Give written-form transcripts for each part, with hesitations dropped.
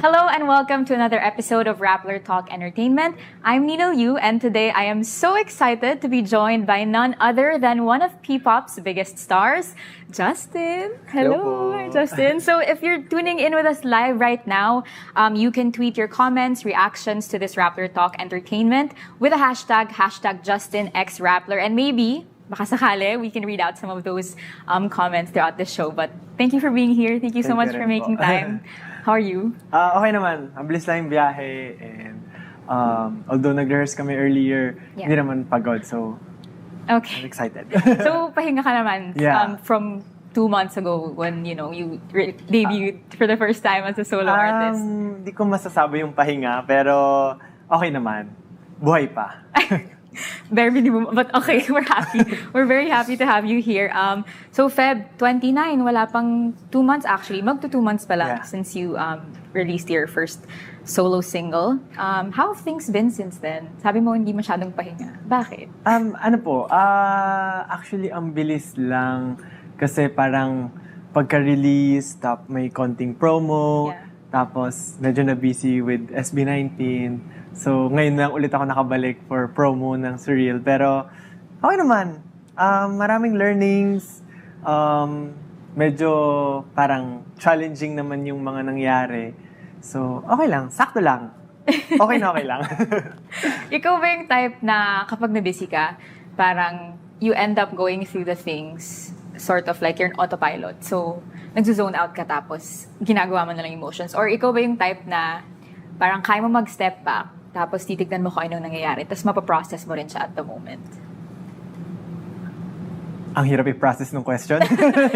Hello and welcome to another episode of Rappler Talk Entertainment. I'm Nino Yu, and today I am so excited to be joined by none other than one of P-pop's biggest stars, Justin. Hello, Hello po. Justin. So if you're tuning in with us live right now, you can tweet your comments, reactions to this Rappler Talk Entertainment with a hashtag #JustinXRappler, and maybe baka sakali, we can read out some of those comments throughout the show. But thank you for being here. Thank you so much Thank you for rin making po. time. How are you? Okay naman. Ang bilis lang yung biyahe and although nag-rehearse kami earlier, Yeah. hindi naman pagod. So, I'm Okay. excited. So, pahinga ka naman Yeah. from 2 months ago when, you know, you debuted for the first time as a solo artist. Hindi ko masasabi yung pahinga, pero okay naman. Buhay pa. Very minimum, but okay, we're happy. We're very happy to have you here. So, Feb 29, wala pang 2 months actually. Magto 2 months pa lang Yeah. since you released your first solo single. How have things been since then? Sabi mo hindi masyadong pahinga. Bakit? Actually, ang bilis lang kasi parang pagka-release, may konting promo, Yeah. tapos medyo na-busy with SB19. So, ngayon lang ulit ako nakabalik for promo ng Surreal. Pero, okay naman. Maraming learnings. Medyo parang challenging naman yung mga nangyari. So, okay lang. Sakto lang. Okay na okay lang. Ikaw ba yung type na kapag na-busy ka, parang you end up going through the things sort of like you're an autopilot. So, nagzo-zone out ka tapos ginagawa mo na lang emotions. Or ikaw ba yung type na parang kaya mo mag-step back tapos titignan mo kung anong nangyayari tapos mapaprocess mo rin siya at the moment? Ang hirap i-process ng question.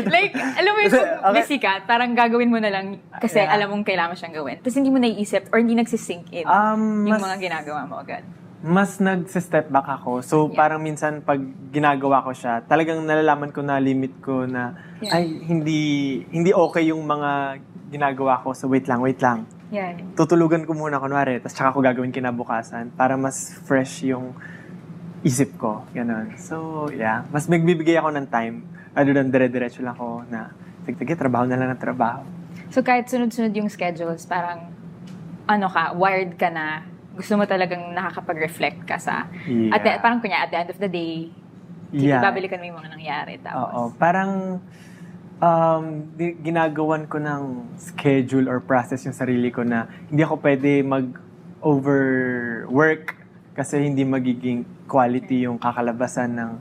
Like, alam mo yung kung Okay. busy ka, parang gagawin mo na lang kasi Yeah. alam mong kailangan mo siyang gawin. Tapos hindi mo naiisip or hindi nagsisink in yung mga ginagawa mo agad. Mas nag-step back ako. So, Yeah. parang minsan pag ginagawa ko siya, talagang nalalaman ko na limit ko na, Yeah. ay, hindi okay yung mga ginagawa ko. So, wait lang. Yeah. Tutulugan ko muna kunwari, tapos tsaka ko gagawin kinabukasan para mas fresh yung isip ko. Ganon. So, yeah. Mas magbibigay ako ng time. Other than dire-diretso lang ako na, sige, trabaho na lang ng trabaho. So kahit sunod-sunod yung schedules, parang wired ka na, gusto mo talagang nakakapag-reflect ka sa, Yeah. parang kunya, at the end of the day, babalikan mo yung mga nangyari. Oo. Tapos, Parang ginagawan ko ng schedule or process yung sarili ko na hindi ako pwede mag-overwork kasi hindi magiging quality yung kakalabasan ng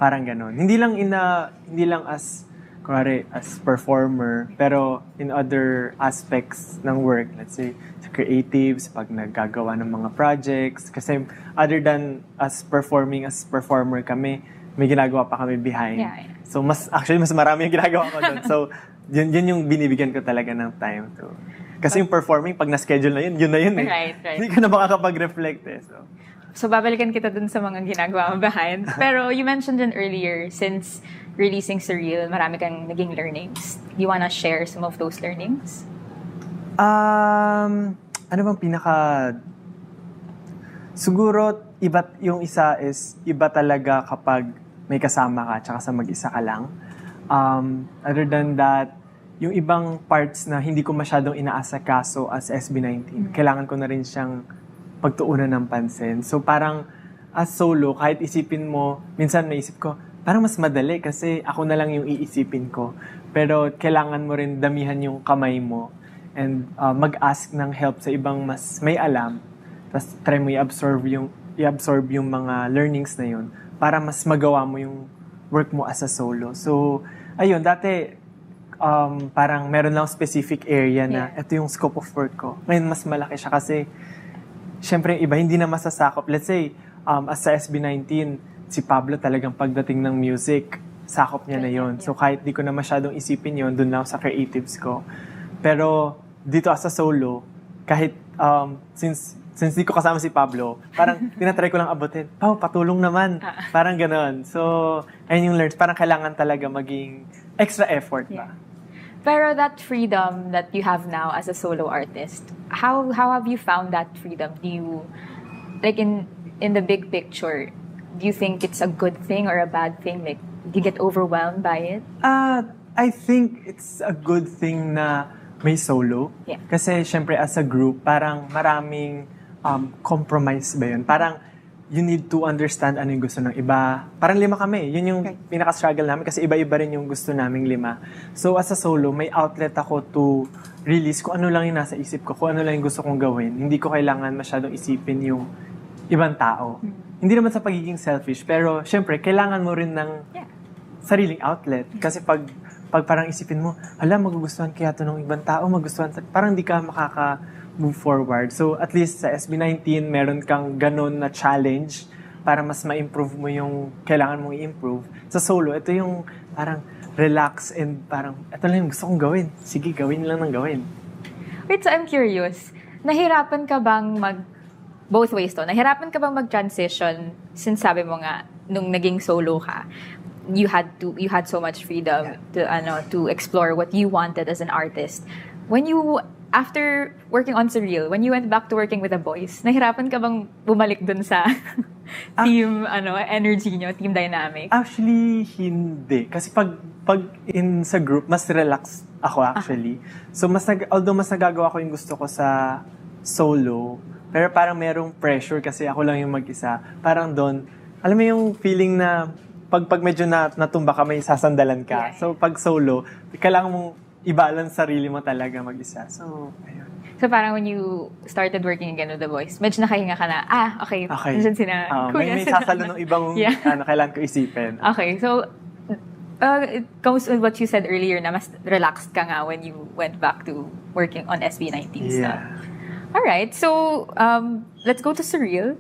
parang ganon. Hindi lang as kunwari as performer, pero in other aspects ng work, let's say sa creatives, pag naggagawa ng mga projects, kasi other than as performer kami, may ginagawa pa kami behind. Yeah. So, mas marami yung ginagawa ko doon. So, yun yung binibigyan ko talaga ng time to. Kasi yung performing, pag na-schedule na yun na yun eh. Right. Hindi ka na makakapag-reflect eh. so babalikan kita dun sa mga ginagawa mo behind. Pero you mentioned din earlier, since releasing Surreal, marami kang naging learnings. You wanna share some of those learnings? Ano bang siguro, yung isa is, iba talaga kapag may kasama ka, tsaka sa mag-isa ka lang. Other than that, yung ibang parts na hindi ko masyadong inaasakaso as SB19, kailangan ko na rin siyang pagtuunan ng pansin. So parang, as solo, kahit isipin mo, minsan naisip ko, parang mas madali kasi ako na lang yung iisipin ko. Pero kailangan mo rin damihan yung kamay mo and mag-ask ng help sa ibang mas may alam. Tapos try mo i-absorb yung mga learnings na yun para mas magawa mo yung work mo as a solo. So, ayun, dati parang meron lang specific area na ito yung scope of work ko. Ngayon, mas malaki siya kasi syempre yung iba hindi na masasakop. Let's say, as sa SB19, si Pablo talagang pagdating ng music, sakop niya na yon. So kahit di ko na masyadong isipin yon, dun lang sa creatives ko. Pero dito as a solo, kahit since di ko kasama si Pablo, parang tinatry ko lang abutin, Pao, patulong naman. Parang ganon. So, ayun yung learns. Parang kailangan talaga maging extra effort ba? Yeah. Pero that freedom that you have now as a solo artist, how have you found that freedom? Do you, like in the big picture, do you think it's a good thing or a bad thing? Like, do you get overwhelmed by it? I think it's a good thing na may solo. Yeah. Kasi syempre as a group, parang maraming compromise ba yun? Parang you need to understand ano yung gusto ng iba. Parang 5 kami. Yun yung Right. pinaka-struggle namin kasi iba-iba rin yung gusto naming 5. So as a solo, may outlet ako to release kung ano lang yung nasa isip ko, kung ano lang yung gusto kong gawin. Hindi ko kailangan masyadong isipin yung ibang tao. Hindi naman sa pagiging selfish, pero syempre, kailangan mo rin ng Yeah. sariling outlet. Kasi pag parang isipin mo, magugustuhan kaya to ng ibang tao, parang di ka makaka-move forward. So, at least sa SB19, meron kang ganun na challenge para mas ma-improve mo yung kailangan mong i-improve. Sa solo, ito yung parang relax and parang, ito lang yung gusto kong gawin. Sige, gawin lang ng gawin. Wait, so I'm curious. Nahirapan ka bang both ways to, nahirapan ka bang mag-transition since sabi mo nga, nung naging solo ka, you had so much freedom to explore what you wanted as an artist. When you after working on Surreal, when you went back to working with the boys, nahirapan ka bang bumalik dun sa team energy nyo, team dynamic? Actually, hindi. Kasi pag in sa group, mas relaxed ako actually. So although mas nagagawa ko yung gusto ko sa solo, pero parang merong pressure kasi ako lang yung mag-isa. Parang doon, alam mo yung feeling na pag medyo natumba ka, may sasandalan ka. Yeah. So, pag solo, kailangan mong i-balance sarili mo talaga mag-isa. So, ayun. So parang when you started working again with the boys, medyo nakahinga ka na, okay. Nandiyan sina kuya. May sasalo ng ibang Yeah. kailangan ko isipin. Okay, so it comes with what you said earlier na mas relaxed ka nga when you went back to working on SB19 stuff. Alright, so let's go to Surreal.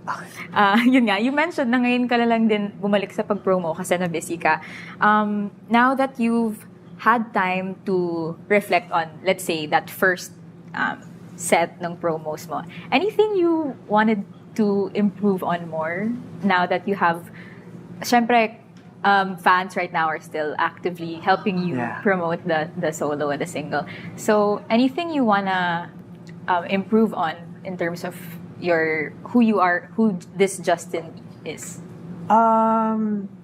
Yun nga, you mentioned na ngayon ka lang din bumalik sa pag-promo kasi na busy ka. Now that you've had time to reflect on, let's say, that first set ng promos mo, anything you wanted to improve on more now that you have, syempre, fans right now are still actively helping you promote the solo and the single. So anything you wanna improve on in terms of who you are, who this Justin is?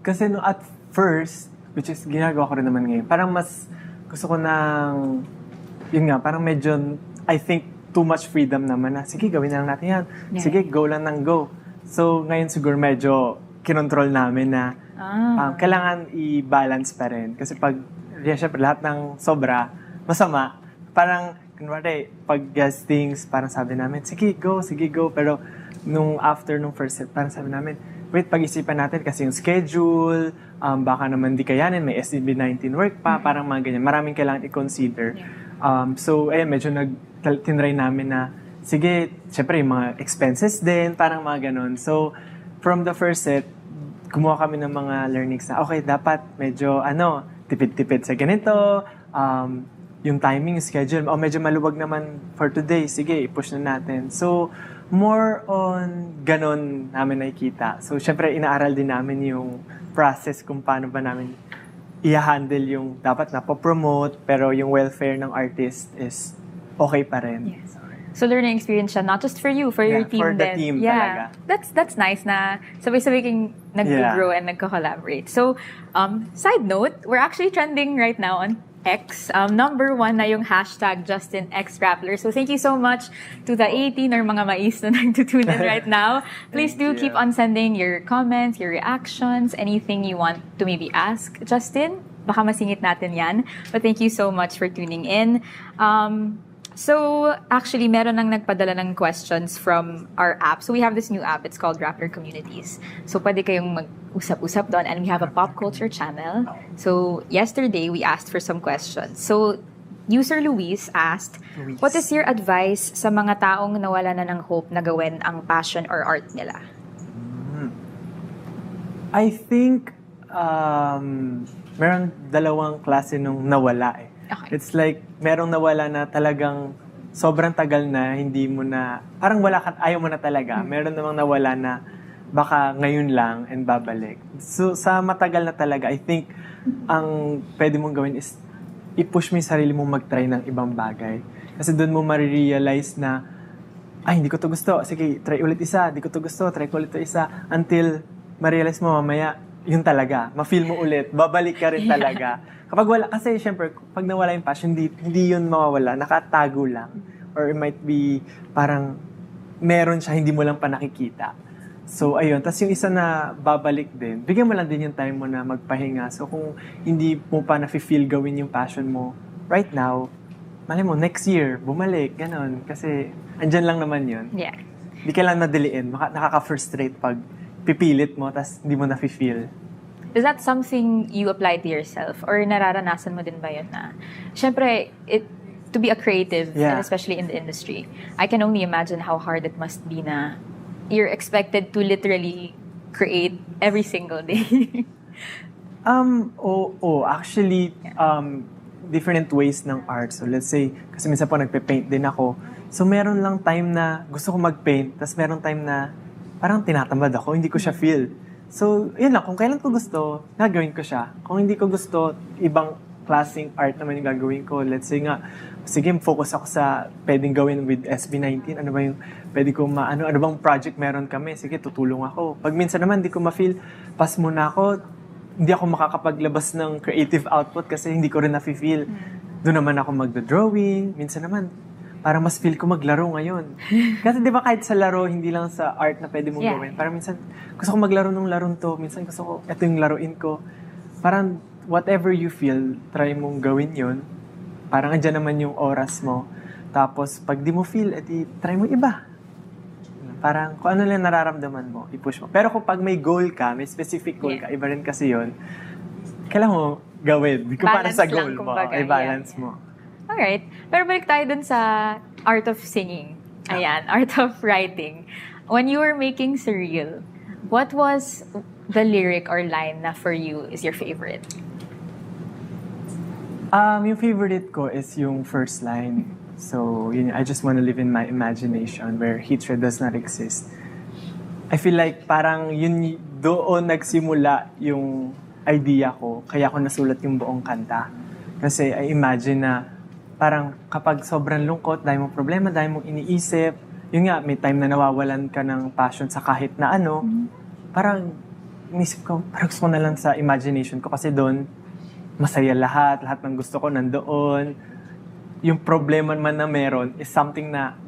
Kasi no, at first, which is ginagawa ko rin naman ngayon, parang mas gusto ko ng, yun nga, parang medyo, I think, too much freedom naman na, sige, gawin na lang natin yan. Yeah. Sige, go lang ng go. So, ngayon siguro medyo kinontrol namin na kailangan i-balance pa rin. Kasi syempre, lahat ng sobra, masama. Parang, kunwari, pag guestings, parang sabi namin, sige, go. Pero, after nung first set, parang sabi namin, wait, pag-isipan natin kasi yung schedule, baka naman di kayanin, may SB19 work pa, parang mga ganyan. Maraming kailangan i-consider. So, medyo tinry namin na, sige, syempre, yung mga expenses din, parang mga ganon. So, from the first set, gumawa kami ng mga learnings na, okay, dapat medyo, tipid-tipid sa ganito, yung timing, schedule, medyo maluwag naman for today, sige, i-push na natin. So, more on ganon namin nakikita. So, syempre, inaaral din namin yung process kung paano ba namin i-handle yung dapat na po-promote, pero yung welfare ng artist is okay pa rin. Yes. So, learning experience siya, not just for you, for your team for the din. team Yeah. talaga. That's nice na sabay-sabay kang nag-grow and nagko-collaborate. So, side note, we're actually trending right now on X. Number 1 na yung hashtag JustinXRappler. So, thank you so much to the 18 or mga mais na nagtutune in right now. Please do keep on sending your comments, your reactions, anything you want to maybe ask Justin. Baka masingit natin yan. But thank you so much for tuning in. So, actually, meron nang nagpadala ng questions from our app. So, we have this new app. It's called Rappler Communities. So, pwede kayong mag-usap-usap doon. And we have a pop culture channel. So, yesterday, we asked for some questions. So, user Luis asked, what is your advice sa mga taong nawala na ng hope na gawin ang passion or art nila? I think, meron dalawang klase nung nawala eh. Okay. It's like, merong nawala na talagang sobrang tagal na, hindi mo na, parang ayaw mo na talaga. Meron namang nawala na baka ngayon lang and babalik. So, sa matagal na talaga, I think, ang pwede mong gawin is, i-push mo yung sarili mong mag-try ng ibang bagay. Kasi doon mo marirealize na, hindi ko to gusto. Sige, try ulit isa. Hindi ko to gusto. Try ko ulit to isa. Until, ma-realize mo mamaya, yun talaga, ma-feel mo ulit, babalik ka rin talaga. Kapag wala, kasi syempre, pag nawala yung passion, hindi yun mawawala, nakatago lang. Or it might be parang meron siya, hindi mo lang pa nakikita. So, ayun. Tapos yung isa na babalik din, bigyan mo lang din yung time mo na magpahinga. So, kung hindi mo pa na-feel gawin yung passion mo right now, malay mo, next year, bumalik, ganon. Kasi, andyan lang naman yun. Yeah. Hindi ka lang nadiliin. Nakaka-frustrate pag pipilit mo, tapos hindi mo na-feel. Is that something you apply to yourself? Or nararanasan mo din ba yun na, syempre, to be a creative, and especially in the industry, I can only imagine how hard it must be na you're expected to literally create every single day. Actually, different ways ng art. So let's say, kasi minsan po nagpe-paint din ako. So meron lang time na gusto ko mag-paint, tapos meron time na parang tinatamad ako, hindi ko siya feel. So, yun lang, kung kailan ko gusto, gagawin ko siya. Kung hindi ko gusto, ibang klaseng art naman yung gagawin ko. Let's say nga, sige, focus ako sa pwedeng gawin with SB19. Ano ba yung pwede ko ano bang project meron kami? Sige, tutulong ako. Pag minsan naman, hindi ko ma-feel, pass muna ako, hindi ako makakapaglabas ng creative output kasi hindi ko rin na-feel. Doon naman ako magdo-drawing. Minsan naman, parang mas feel ko maglaro ngayon. Kasi di ba kahit sa laro, hindi lang sa art na pwede mong gawin. Parang minsan, gusto ko maglaro ng laron to. Minsan gusto ko, ito yung laruin ko. Parang whatever you feel, try mong gawin yun. Parang andyan naman yung oras mo. Tapos, pag di mo feel, edi try mo iba. Parang kung ano lang nararamdaman mo, i-push mo. Pero kung pag may goal ka, may specific goal ka, iba rin kasi yun, kailangan mo gawin. Di ko para sa goal mo. Ay balance mo. Alright. Pero balik tayo dun sa art of singing. Ayan, art of writing. When you were making Surreal, what was the lyric or line na for you is your favorite? Yung favorite ko is yung first line. So, yun, I just want to live in my imagination where hatred does not exist. I feel like parang yun doon nagsimula yung idea ko, kaya ako nasulat yung buong kanta. Kasi I imagine na parang kapag sobrang lungkot, dahil mong problema, dahil mong iniisip, yun nga, may time na nawawalan ka ng passion sa kahit na ano, parang inisip ko, parang gusto ko na lang sa imagination ko kasi doon, masaya lahat ng gusto ko nandoon. Yung problema man na meron is something na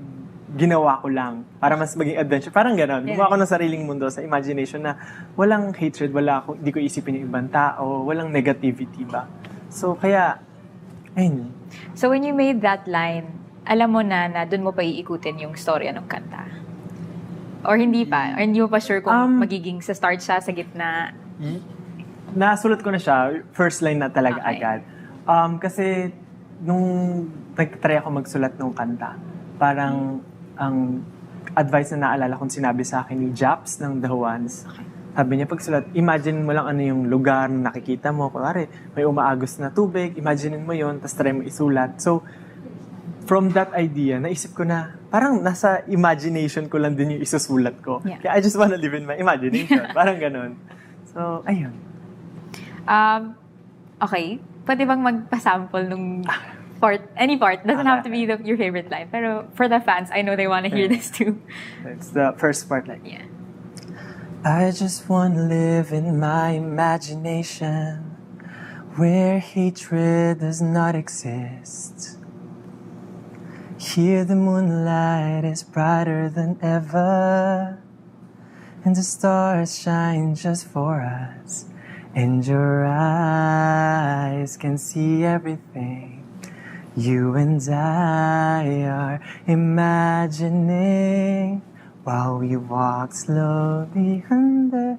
ginawa ko lang para mas maging adventure. Parang gano'n. Gumawa ko ng sariling mundo sa imagination na walang hatred, hindi ko isipin yung ibang tao, walang negativity ba. So, kaya, ayun. So when you made that line, alam mo na dun mo pa iikutin yung storya ng kanta? Or hindi pa? Or hindi mo pa sure kung magiging sa start siya, sa gitna? Nasulat ko na siya, first line na talaga agad. Kasi nung nag-try ako magsulat ng kanta, parang ang advice na naalala kong sinabi sa akin ni Japs ng The Ones, sabi niya, pagsulat, imagine mo lang ano yung lugar na nakikita mo. Kunwari, may umaagos na tubig, imagine mo yun, tapos try mo isulat. So, from that idea, naisip ko na, parang nasa imagination ko lang din yung isusulat ko. Yeah. Kaya I just wanna live in my imagination. Parang ganun. So, ayun. Okay. Pwede bang magpa-sample nung part, any part? Doesn't have to be your favorite line. Pero for the fans, I know they wanna hear this too. It's the first part, like, Yeah. I just want to live in my imagination where hatred does not exist. Here the moonlight is brighter than ever and the stars shine just for us and your eyes can see everything you and I are imagining while we walk slowly under.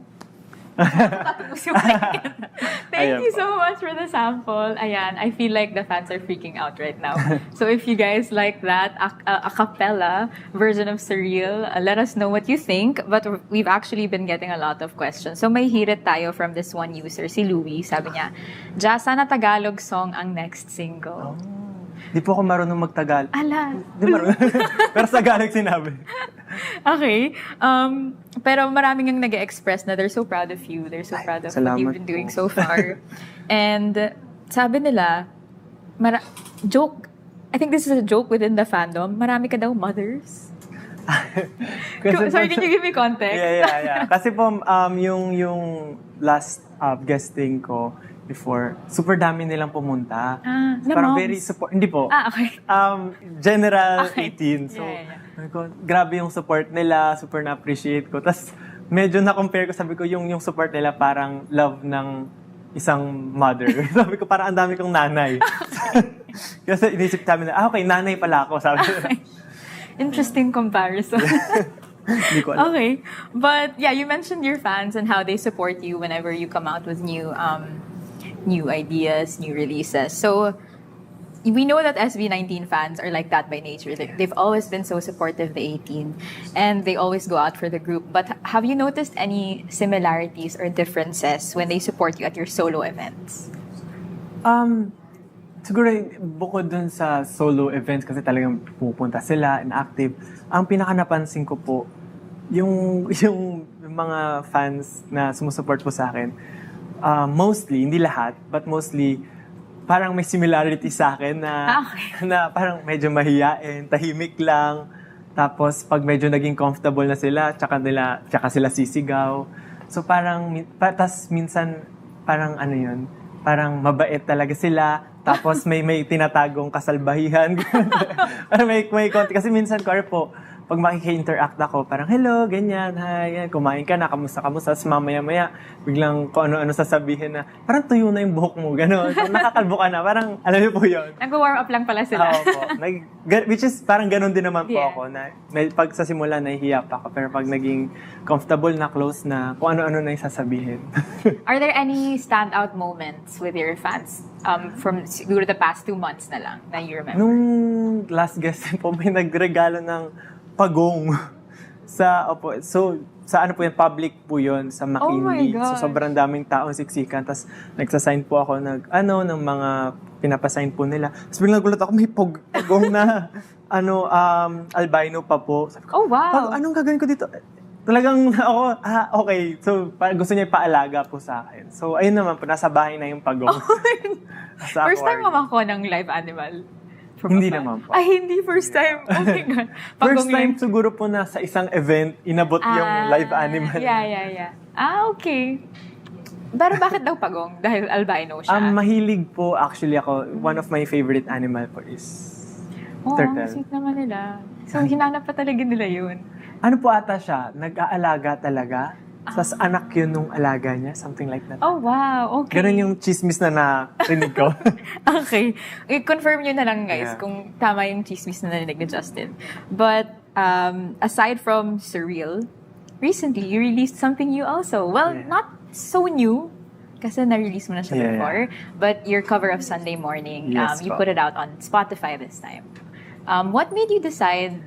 Thank you so much for the sample. Ayan, I feel like the fans are freaking out right now. So if you guys like that a cappella version of Surreal, let us know what you think. But we've actually been getting a lot of questions. So may hirit tayo from this one user, si Louie. Sabi niya, Ja, sana Tagalog song ang next single. Di po ako marunong magtagal. Ala. Di marunong. Pero sa Tagalog sinabi. Okay. Pero maraming yung nag-express na they're so proud of you. They're so proud of what you've been doing so far. And sabi nila, joke, I think this is a joke within the fandom, marami ka daw mothers. Sorry, can you give me context? Yeah. Kasi po, yung last guesting ko before, super dami nilang pumunta. Na Parang moms? very support. Hindi po. Okay. General Okay. 18. So, Yeah. sabi ko, grabe yung support nila. Super na-appreciate ko. Tapos, medyo na-compare ko. Sabi ko, yung support nila parang love ng isang mother. Sabi ko, parang ang dami kong nanay. Kasi inisip namin na, okay, nanay pala ako. Sabi ko. Interesting comparison. Hindi ko alam. Okay. But yeah, you mentioned your fans and how they support you whenever you come out with new ideas, new releases. So we know that SB19 fans are like that by nature. They've always been so supportive, the 18, and they always go out for the group. But have you noticed any similarities or differences when they support you at your solo events? Siguro, bukod dun sa solo events, kasi talagang pupunta sila and active, ang pinaka napansin ko po, yung mga fans na sumusuport po sa akin, mostly, hindi lahat, but mostly, parang may similarity sa akin na, Okay. na parang medyo mahiyain, tahimik lang, tapos pag medyo naging comfortable na sila, tsaka sila sisigaw. So parang, tas minsan, parang ano yun, parang mabait talaga sila, tapos may tinatagong kasalbahihan. Parang may konti. Kasi minsan, po, pag makiki-interact ako, parang, hello, ganyan, hi, yan, kumain ka na, kamusta. Tapos mamaya-maya, biglang kung ano-ano sasabihin na, parang tuyo na yung buhok mo, gano'n. So, nakakalbo ka na, parang, alam niyo po yun. Nag-warm up lang pala sila. Oo po. Which is, parang gano'n din naman po Yeah. ako. Na, pag sa simula, nahihiya pa ako. Pero pag naging comfortable na, close na, kung ano-ano na yung sasabihin. Are there any standout moments with your fans from siguro the past 2 months na lang na you remember? Nung last guest po, may nagregalo ng pagong sa ano po yan, public po yun sa McKinley. Oh my gosh. So sobrang daming taong siksikan. Tapos nagsasign po ako ng mga pinapasign po nila. Tapos biglang nagulat ako, may pagong na albino pa po. Sabi ko, Oh, wow. anong gagawin ko dito? Talagang ako, okay. So gusto niya ipaalaga po sa akin. So ayun naman po, nasa bahay na yung pagong. Sa First time aquarium. mo ko ng live animal? From Hindi a fan? naman po. Ay, hindi first time. Oh my God. First Pagong time live. siguro po na sa isang event, inabot yung live animal. Yeah. Okay. Pero bakit daw pagong? Dahil albino siya? Mahilig po actually ako. One of my favorite animal po is Oh, turtle. sweet naman nila. So, hinanap pa talaga nila yun. Ano po ata siya? Nag-aalaga talaga? Tapos anak yun nung alaga niya? Something like that. Oh, wow. Okay. Ganun yung chismis na narinig ko. Okay. I-confirm nyo na lang, guys, Yeah. kung tama yung chismis na narinig ni Justin. But, aside from Surreal, recently, you released something new also. Well, Yeah. not so new, kasi na-release mo na siya Yeah, before. But your cover of Sunday Morning, Yes, you po. put it out on Spotify this time. What made you decide,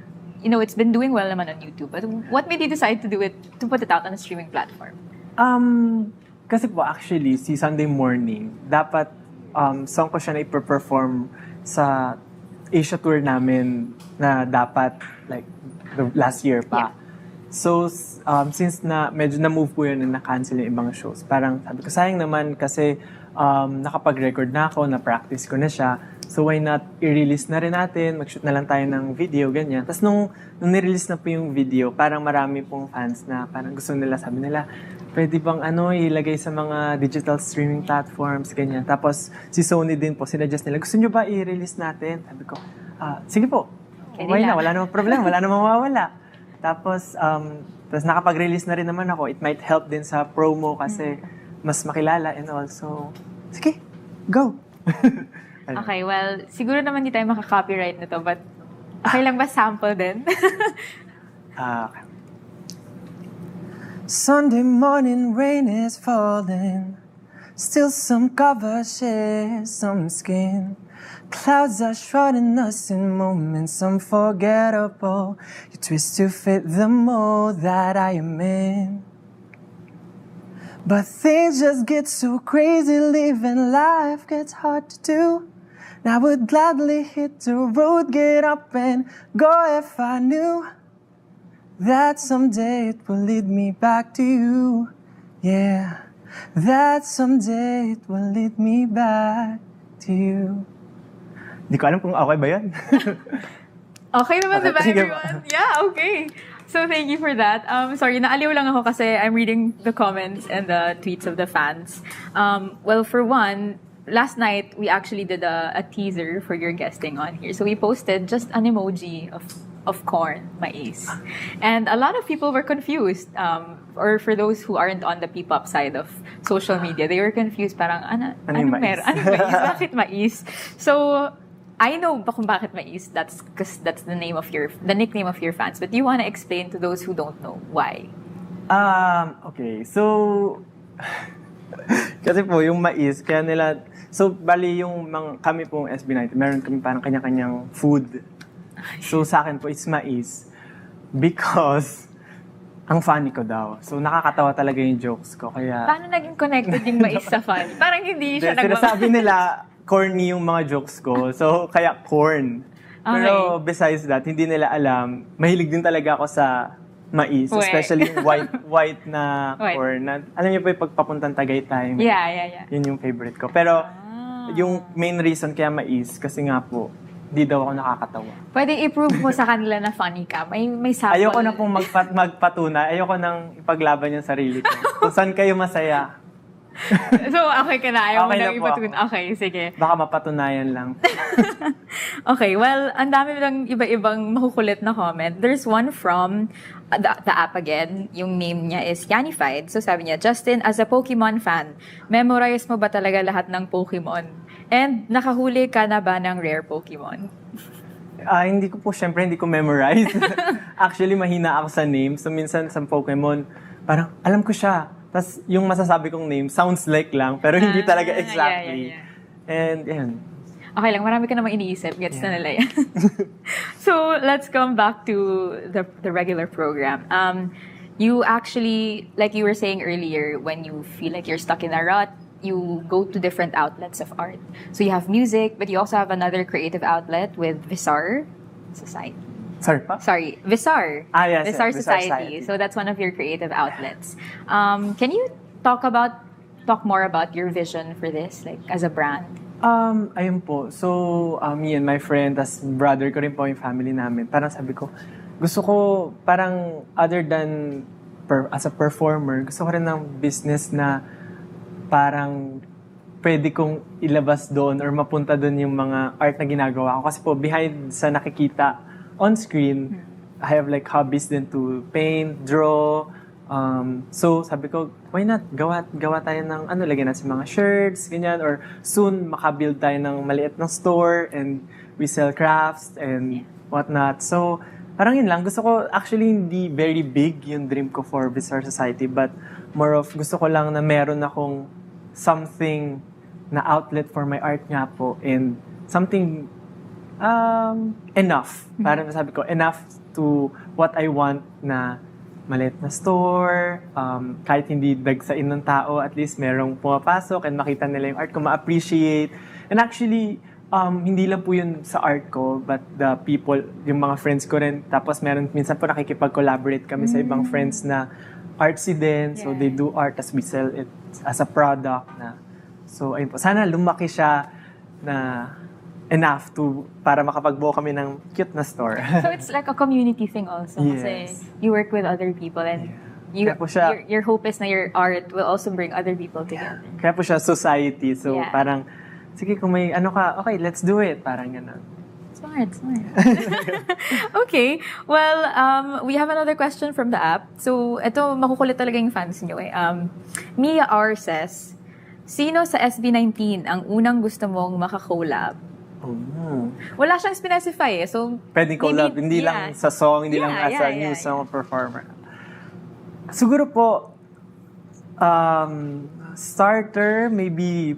it's been doing well naman on YouTube, but what made you decide to put it out on a streaming platform? Kasi po actually, si Sunday Morning, dapat song ko siya na i-perform sa Asia tour namin na dapat like the last year pa. Yeah. So, since medyo na-move po yun na na-cancel yung ibang shows, parang sabi ko, sayang naman kasi nakapag-record na ako, na-practice ko na siya. So, why not i-release na rin natin, mag-shoot na lang tayo ng video, ganyan. Tapos, nung nirelease na po yung video, parang marami pong fans na parang gusto nila, sabi nila, pwede bang ilagay sa mga digital streaming platforms, ganyan. Tapos, si Sony din po, sinuggest nila, gusto nyo ba i-release natin? Sabi ko, sige po, Pwede why lang. na, wala namang problema, wala namang mawawala. Tapos nakapag-release na rin naman ako. It might help din sa promo kasi mas makilala and also, sige, go! Ayun. Okay, well, siguro naman di tayo makaka-copyright nito, but okay lang ba sample din? Okay. Sunday morning rain is falling. Still some cover shares some skin. Clouds are shrouding us in moments unforgettable. You twist to fit the mold that I am in. But things just get so crazy, living life gets hard to do. And I would gladly hit the road, get up and go if I knew that someday it will lead me back to you. Yeah, that someday it will lead me back to you. Hindi ko alam kung okay ba yan. Okay naman, Okay, diba, sige everyone? Yeah, okay. So, thank you for that. Sorry, naaliw lang ako kasi I'm reading the comments and the tweets of the fans. Well, for one, last night, we actually did a teaser for your guesting on here. So, we posted just an emoji of corn, mais. And a lot of people were confused. Or for those who aren't on the P-pop side of social media, they were confused. Parang, Ano yung anong mais? meron? Anong mais? Bakit mais? So, I know kung bakit mais. That's because that's the nickname of your fans. But do you want to explain to those who don't know why? Okay. So, kasi po, yung mais, kaya nila, so, bali yung kami pong SB19, meron kami parang kanya-kanyang food. So, sa akin po, it's mais. Because, ang funny ko daw. So, nakakatawa talaga yung jokes ko. Kaya, Paano naging connected yung mais sa fan? Parang hindi siya sinasabi nila, corny yung mga jokes ko. So, kaya corn. Pero besides that, hindi nila alam, mahilig din talaga ako sa mais. Uwe. Especially yung white na White. corn. Alam niyo po yung pagpapuntang Tagaytay. Yeah. Yun yung favorite ko. Pero, yung main reason kaya mais, kasi nga po, di daw ako nakakatawa. Pwede i-prove mo sa kanila na funny ka. May sample. Ayoko na pong magpatunay. Ayoko nang ipaglaban yung sarili ko. Kung saan kayo masaya, So, okay ka na. Ayaw mo Okay na nang po ipatun. ako. Okay, sige. baka mapatunayan lang. Okay, well, ang dami lang iba-ibang makukulit na comment. There's one from the app again. Yung name niya is Yanified. So sabi niya, Justin, as a Pokemon fan, memorize mo ba talaga lahat ng Pokemon? And nakahuli ka na ba ng rare Pokemon? Hindi ko po, syempre, hindi ko memorize. Actually, mahina ako sa name. So, minsan sa Pokemon, parang, alam ko siya. Tapos, yung masasabi kong name, sounds like lang, pero hindi talaga exactly. Yeah. And, yan. Okay lang, marami ka namang iniisip. Gets na nila yan. So, let's come back to the regular program. You actually, like you were saying earlier, when you feel like you're stuck in a rut, you go to different outlets of art. So you have music, but you also have another creative outlet with Visar Society. Sorry pa? Sorry, Visar. Yes, Visar Visar Society. Society. So that's one of your creative outlets. Can you talk more about your vision for this, like as a brand? Ayun po. So, me and my friend, tas brother ko rin po yung family namin. Parang sabi ko, gusto ko parang other than as a performer, gusto ko rin ng business na parang pwede kong ilabas doon or mapunta doon yung mga art na ginagawa ko. Kasi po, behind sa nakikita on screen, I have like hobbies din to paint, draw. So, sabi ko, why not? Gawa tayo ng lagyan natin mga shirts, ganyan. Or soon, makabuild tayo ng maliit ng store and we sell crafts and whatnot. So, parang yun lang. Gusto ko, actually, hindi very big yung dream ko for Visar Society, but more of gusto ko lang na meron akong something na outlet for my art nga po and something enough. Parang sabi ko, enough to what I want na maliit na store, kahit hindi dagsain ng tao, at least merong pumapasok and makita nila yung art ko, ma-appreciate. And actually, hindi lang po yun sa art ko, but the people, yung mga friends ko rin. Tapos minsan po nakikipag-collaborate kami sa ibang friends na artsy din. So they do art as we sell it as a product na. So ayun po, sana lumaki siya na enough para makapagbuo kami ng cute na store. So it's like a community thing also. Yes. Kasi you work with other people and Kaya po siya- your hope is na your art will also bring other people together. Kaya po siya society. So Yeah. parang, sige kung may okay, let's do it. Parang gano'n. Smart. Okay. Well, we have another question from the app. So, ito, makukulit talaga yung fans nyo eh. Mia R says, sino sa SB19 ang unang gusto mong makakollab? Wala siyang specify eh. So, Pwedeng collab, maybe- hindi yeah. lang sa song, hindi lang as a new yeah. song performer. Siguro po, starter, maybe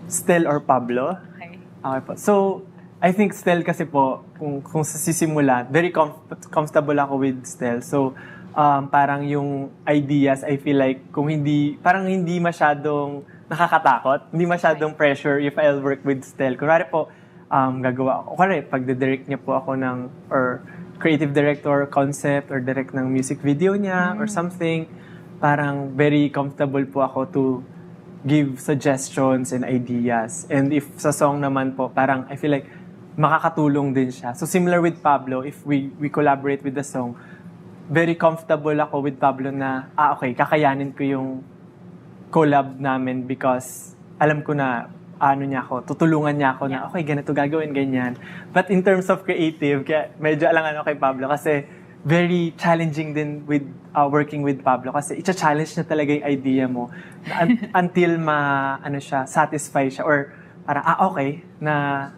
Stel or Pablo. Okay. Okay po. So, I think Stel kasi po, kung sa sisimula, very comfortable ako with Stel. So, parang yung ideas, I feel like, parang hindi masyadong nakakatakot, hindi masyadong pressure if I'll work with Stel. Kunwari po, gagawa ako. Kunwari, pag-direct niya po ako or creative director, concept, or direct ng music video niya, or something, parang very comfortable po ako to give suggestions and ideas. And if sa song naman po, parang I feel like makakatulong din siya. So similar with Pablo, if we collaborate with the song, very comfortable ako with Pablo na, okay, kakayanin ko yung collab namin because alam ko na tutulungan niya ako na, okay, ganito gagawin, ganyan. But in terms of creative, kaya medyo alangan ako kay Pablo kasi very challenging din with working with Pablo kasi i-challenge niya talaga yung idea mo until satisfy siya or parang, okay, na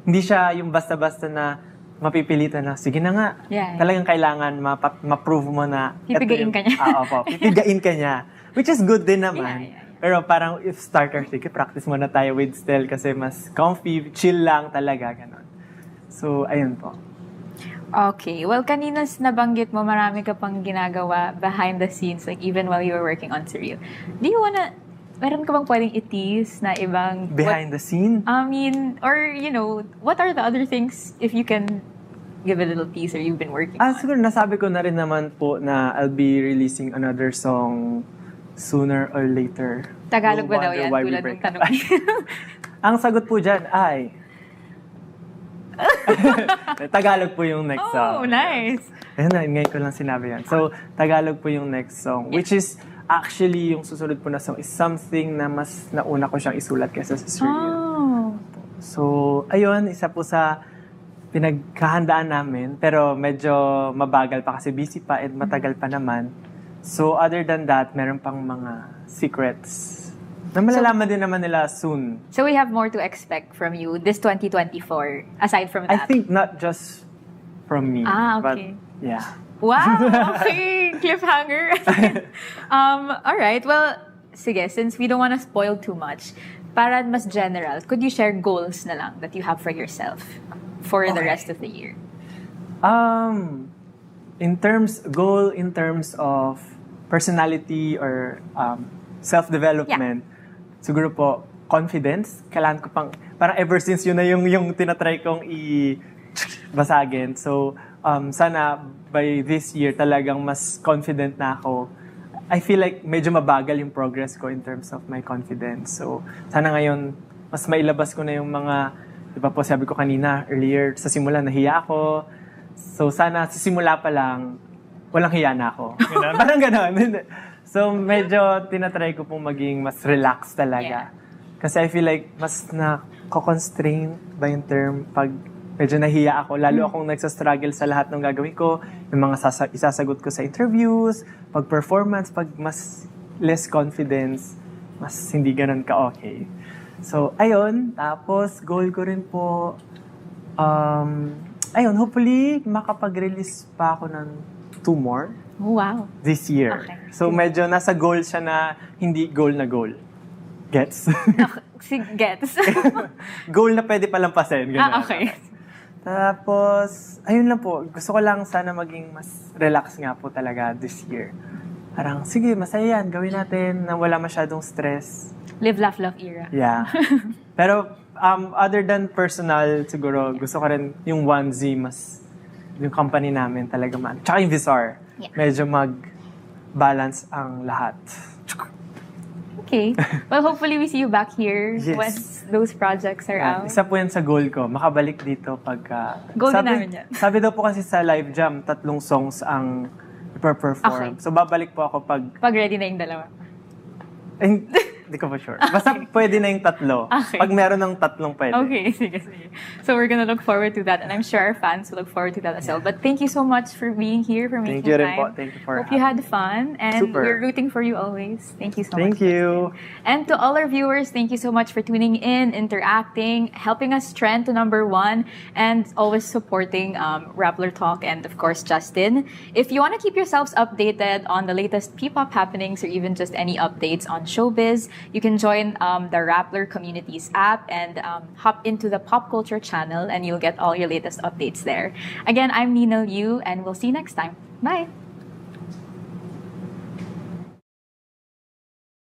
hindi siya yung basta-basta na mapipilitan na, sige na nga, talagang kailangan ma-prove mo na pipigain ka niya. Pipigain ka niya. Which is good din naman. Pero parang if starter, sige, practice muna tayo with Stel kasi mas comfy, chill lang talaga, ganon. So, ayun po. Okay. Well, kanina nabanggit mo, marami ka pang ginagawa behind the scenes, like even while you were working on Surreal. Meron ka bang pwedeng i-tease na ibang... Behind the scene? I mean, or, what are the other things, if you can give a little teaser you've been working on? Siguro nasabi ko na rin naman po na I'll be releasing another song sooner or later. Tagalog ba daw Wonder yan? Why We Tulad Break ng tanong. Ang sagot po dyan ay... Tagalog po yung next song. Oh, nice. Ayun, ngayon ko lang sinabi yan. So, Tagalog po yung next song. Which is, actually, yung susunod po na song is something na mas nauna ko siyang isulat kaysa sa Surreal. Oh. So, ayun, isa po sa pinagkahandaan namin. Pero medyo mabagal pa kasi busy pa and matagal pa naman. So, other than that, meron pang mga secrets na malalaman din naman nila soon. So, we have more to expect from you this 2024, aside from that? I think not just from me. Okay. But, yeah. Wow! Okay! Cliffhanger! Alright, well, sige, since we don't want to spoil too much, para mas general, could you share goals na lang that you have for yourself for the rest of the year? In terms of personality or self-development, siguro po, confidence. Kailangan ko parang ever since yun na yung tinatry kong basagin. So, sana by this year talagang mas confident na ako. I feel like medyo mabagal yung progress ko in terms of my confidence. So, sana ngayon, mas mailabas ko na yung mga, di ba po sabi ko kanina, earlier, sa simula, nahiya ako. So, sana sa simula pa lang, walang hiya na ako. Ganun. Parang gano'n. So, medyo tinatry ko pong maging mas relaxed talaga. Kasi I feel like mas na-constrain ba yung term pag medyo nahiya ako. Lalo akong nagsastruggle sa lahat ng gagawin ko. Yung mga isasagot ko sa interviews, pag-performance, pag mas less confidence, mas hindi ganun ka-okay. So, ayun. Tapos, goal ko rin po, hopefully, makapag-release pa ako ng 2 more. Wow. This year. Okay. So, medyo nasa goal siya na hindi goal na goal. Gets? Gets. Goal na pwede palampasin. Ganun. Okay. Tapos, ayun lang po. Gusto ko lang sana maging mas relax nga po talaga this year. Parang, sige, masaya yan. Gawin natin na wala masyadong stress. Live, laugh, love era. Yeah. Pero, other than personal, siguro, gusto ko rin yung 1Z, yung company namin talaga Tsaka yung Visar. Yeah. Medyo mag-balance ang lahat. Okay. Well, hopefully we see you back here Yes. once those projects are out. Isa po yan sa goal ko, makabalik dito pagka... Goal din namin yan. Sabi daw po kasi sa live jam, 3 songs ang iperperform. Okay. So babalik po ako pag... Pag ready na yung dalawa. Hindi ko pa sure. Basta pwede na yung 3. Okay. Pag meron ng 3 pwede. Okay, sige. So we're gonna look forward to that, and I'm sure our fans will look forward to that as well. But thank you so much for being here, for making Thank you rin time. po. Thank you for Hope you had fun, and Super. we're rooting for you always. Thank you so much. Thank you. And to all our viewers, thank you so much for tuning in, interacting, helping us trend to #1, and always supporting Rappler Talk and, of course, Justin. If you want to keep yourselves updated on the latest P-pop happenings or even just any updates on showbiz, you can join the Rappler Communities app and hop into the Pop Culture channel, and you'll get all your latest updates there. Again, I'm Nina Liu, and we'll see you next time. Bye!